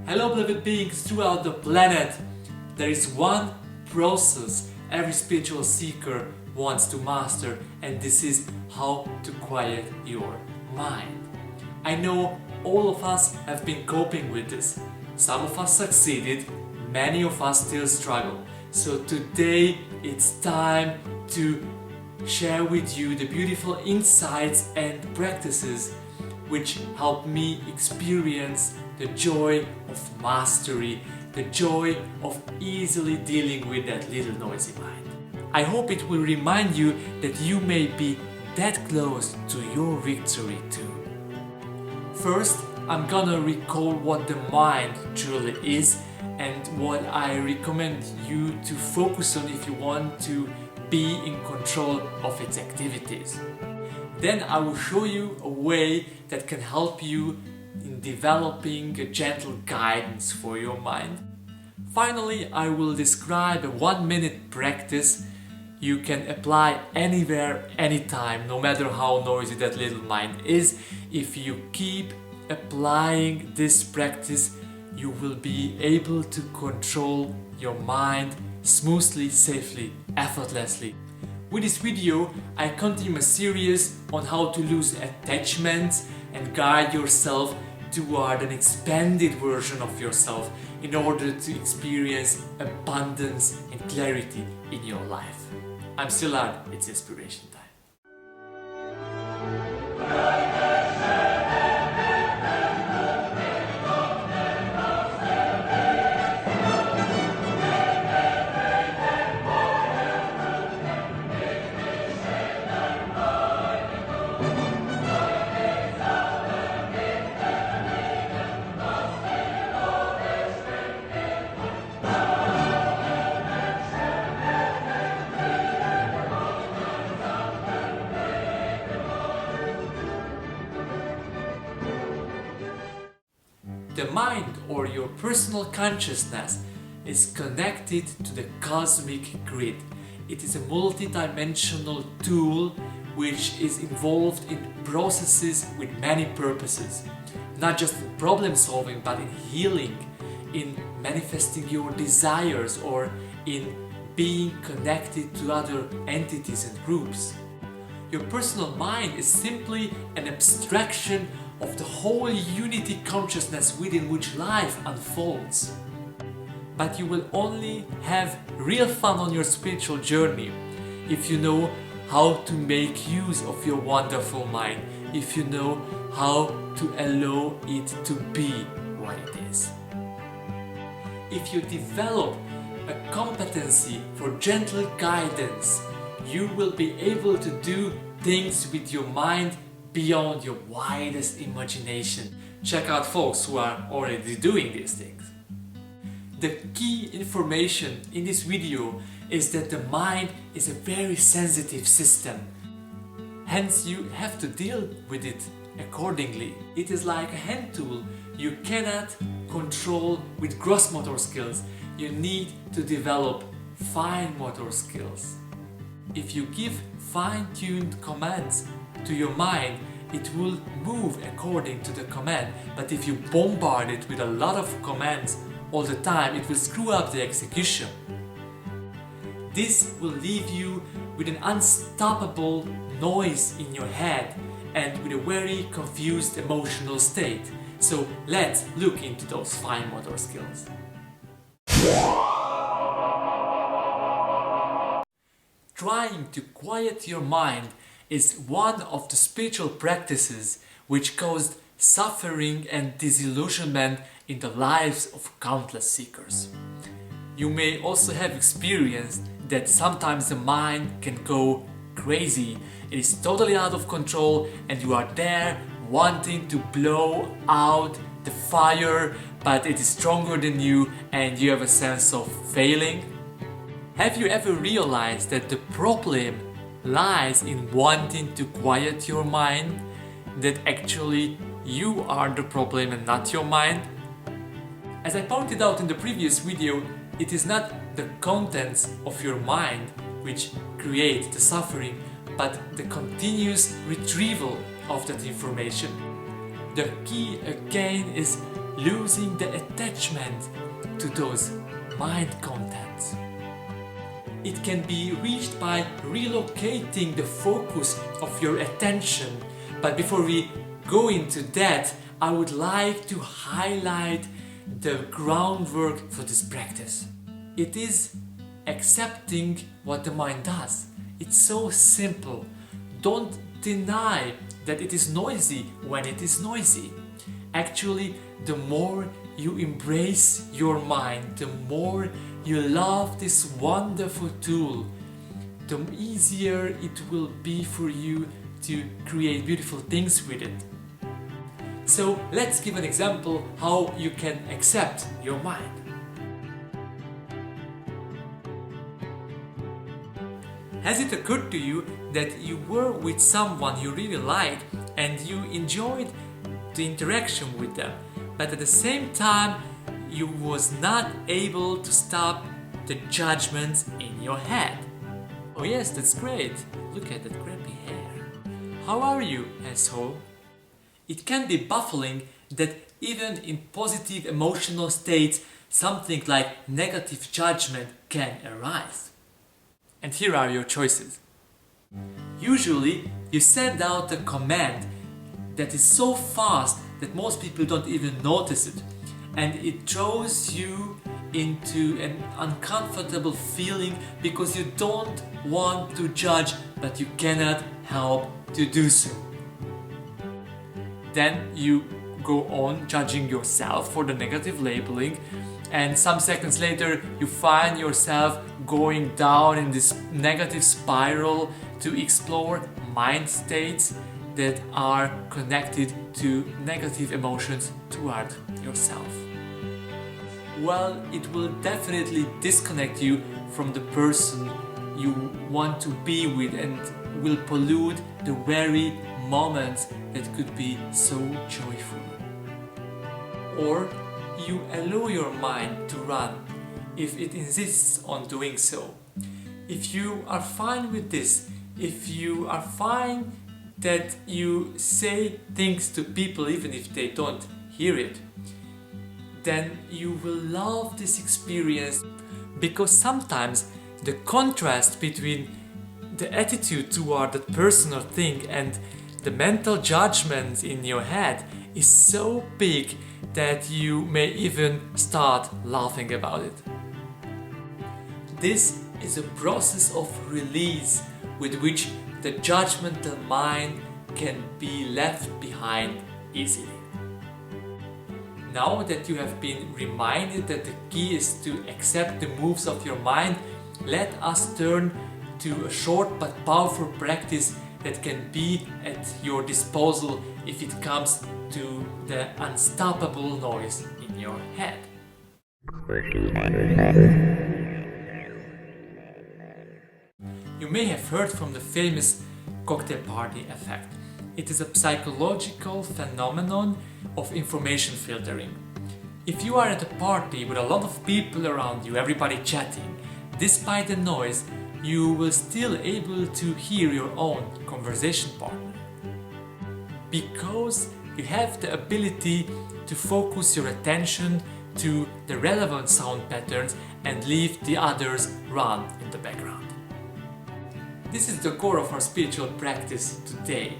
Hello beloved beings throughout the planet. There is one process every spiritual seeker wants to master, and this is how to quiet your mind. I know all of us have been coping with this. Some of us succeeded, many of us still struggle. So today it's time to share with you the beautiful insights and practices which help me experience the joy of mastery, the joy of easily dealing with that little noisy mind. I hope it will remind you that you may be that close to your victory too. First, I'm gonna recall what the mind truly is and what I recommend you to focus on if you want to be in control of its activities. Then I will show you a way that can help you in developing a gentle guidance for your mind. Finally, I will describe a 1-minute practice you can apply anywhere, anytime, no matter how noisy that little mind is. If you keep applying this practice, you will be able to control your mind smoothly, safely, effortlessly. With this video, I continue a series on how to lose attachments and guide yourself toward an expanded version of yourself in order to experience abundance and clarity in your life. I'm Szilard, it's inspiration time. The mind, or your personal consciousness, is connected to the cosmic grid. It is a multi-dimensional tool which is involved in processes with many purposes. Not just in problem solving, but in healing, in manifesting your desires, or in being connected to other entities and groups. Your personal mind is simply an abstraction of the whole unity consciousness within which life unfolds. But you will only have real fun on your spiritual journey if you know how to make use of your wonderful mind, if you know how to allow it to be what it is. If you develop a competency for gentle guidance, you will be able to do things with your mind beyond your widest imagination. Check out folks who are already doing these things. The key information in this video is that the mind is a very sensitive system. Hence you have to deal with it accordingly. It is like a hand tool you cannot control with gross motor skills. You need to develop fine motor skills. If you give fine-tuned commands to your mind, it will move according to the command. But if you bombard it with a lot of commands all the time, it will screw up the execution. This will leave you with an unstoppable noise in your head and with a very confused emotional state. So let's look into those fine motor skills. Trying to quiet your mind is one of the spiritual practices which caused suffering and disillusionment in the lives of countless seekers. You may also have experienced that sometimes the mind can go crazy. It is totally out of control and you are there wanting to blow out the fire, but it is stronger than you and you have a sense of failing. Have you ever realized that the problem lies in wanting to quiet your mind? That actually you are the problem and not your mind? As I pointed out in the previous video, it is not the contents of your mind which create the suffering, but the continuous retrieval of that information. The key again is losing the attachment to those mind contents. It can be reached by relocating the focus of your attention. But before we go into that, I would like to highlight the groundwork for this practice. It is accepting what the mind does. It's so simple. Don't deny that it is noisy when it is noisy. Actually, the more you embrace your mind, the more you love this wonderful tool, the easier it will be for you to create beautiful things with it. So let's give an example how you can accept your mind. Has it occurred to you that you were with someone you really liked and you enjoyed the interaction with them, but at the same time you was not able to stop the judgments in your head? Oh yes, that's great. Look at that crappy hair. How are you, asshole? It can be baffling that even in positive emotional states, something like negative judgment can arise. And here are your choices. Usually, you send out a command that is so fast that most people don't even notice it, and it throws you into an uncomfortable feeling because you don't want to judge, but you cannot help to do so. Then you go on judging yourself for the negative labeling, and some seconds later you find yourself going down in this negative spiral to explore mind states that are connected to negative emotions toward yourself. Well, it will definitely disconnect you from the person you want to be with and will pollute the very moments that could be so joyful. Or you allow your mind to run if it insists on doing so. If you are fine with this, if you are fine that you say things to people even if they don't hear it, then you will love this experience, because sometimes the contrast between the attitude toward that person or thing and the mental judgment in your head is so big that you may even start laughing about it. This is a process of release with which the judgmental mind can be left behind easily. Now that you have been reminded that the key is to accept the moves of your mind, let us turn to a short but powerful practice that can be at your disposal if it comes to the unstoppable noise in your head. You may have heard from the famous cocktail party effect. It is a psychological phenomenon of information filtering. If you are at a party with a lot of people around you, everybody chatting, despite the noise, you will still able to hear your own conversation partner. Because you have the ability to focus your attention to the relevant sound patterns and leave the others run in the background. This is the core of our spiritual practice today.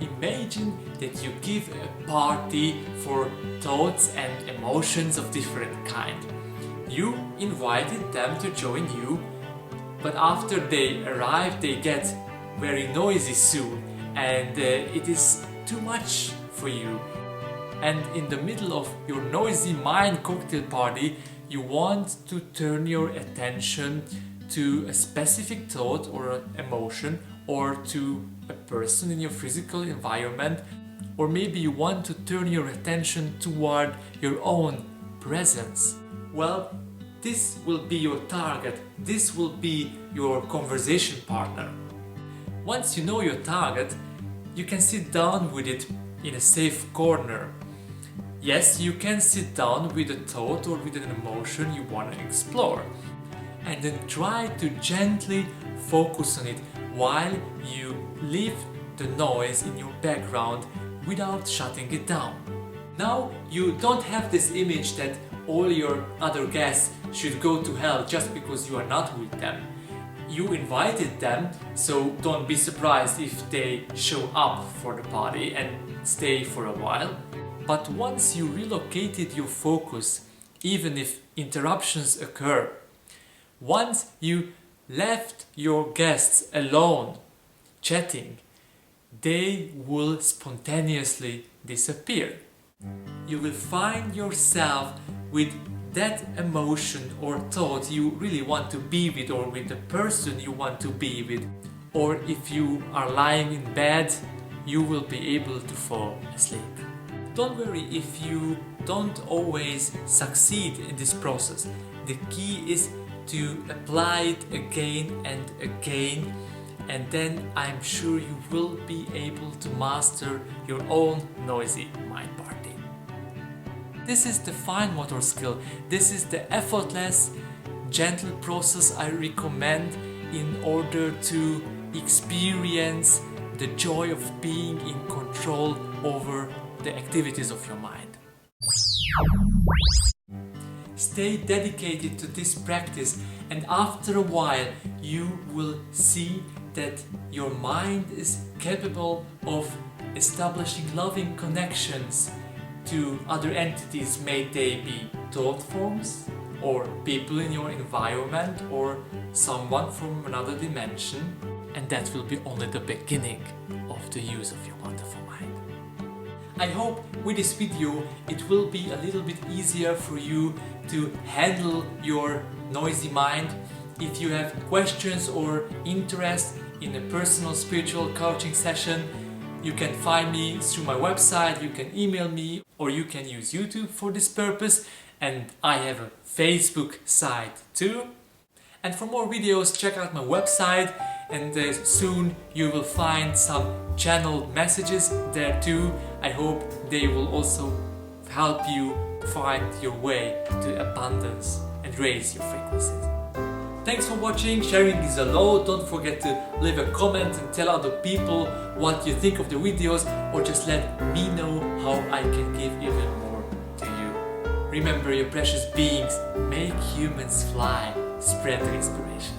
Imagine that you give a party for thoughts and emotions of different kind. You invited them to join you, but after they arrive they get very noisy soon and it is too much for you. And in the middle of your noisy mind cocktail party, you want to turn your attention to a specific thought or emotion, or to a person in your physical environment, or maybe you want to turn your attention toward your own presence. Well, this will be your target, this will be your conversation partner. Once you know your target, you can sit down with it in a safe corner. Yes, you can sit down with a thought or with an emotion you want to explore, and then try to gently focus on it while you leave the noise in your background without shutting it down. Now you don't have this image that all your other guests should go to hell just because you are not with them. You invited them, so don't be surprised if they show up for the party and stay for a while. But once you relocated your focus, even if interruptions occur, once you left your guests alone chatting, they will spontaneously disappear. You will find yourself with that emotion or thought you really want to be with, or with the person you want to be with. Or if you are lying in bed, you will be able to fall asleep. Don't worry if you don't always succeed in this process. The key is to apply it again and again, and then I'm sure you will be able to master your own noisy mind party. This is the fine motor skill. This is the effortless, gentle process I recommend in order to experience the joy of being in control over the activities of your mind. Stay dedicated to this practice, and after a while you will see that your mind is capable of establishing loving connections to other entities, may they be thought forms or people in your environment or someone from another dimension, and that will be only the beginning of the use of your wonderful mind. I hope with this video it will be a little bit easier for you to handle your noisy mind. If you have questions or interest in a personal spiritual coaching session, you can find me through my website, you can email me, or you can use YouTube for this purpose. And I have a Facebook site too. And for more videos, check out my website, and soon you will find some channeled messages there too. I hope they will also help you find your way to abundance and raise your frequencies. Thanks for watching. Sharing is allowed. Don't forget to leave a comment and tell other people what you think of the videos, or just let me know how I can give even more to you. Remember, your precious beings, make humans fly, spread the inspiration.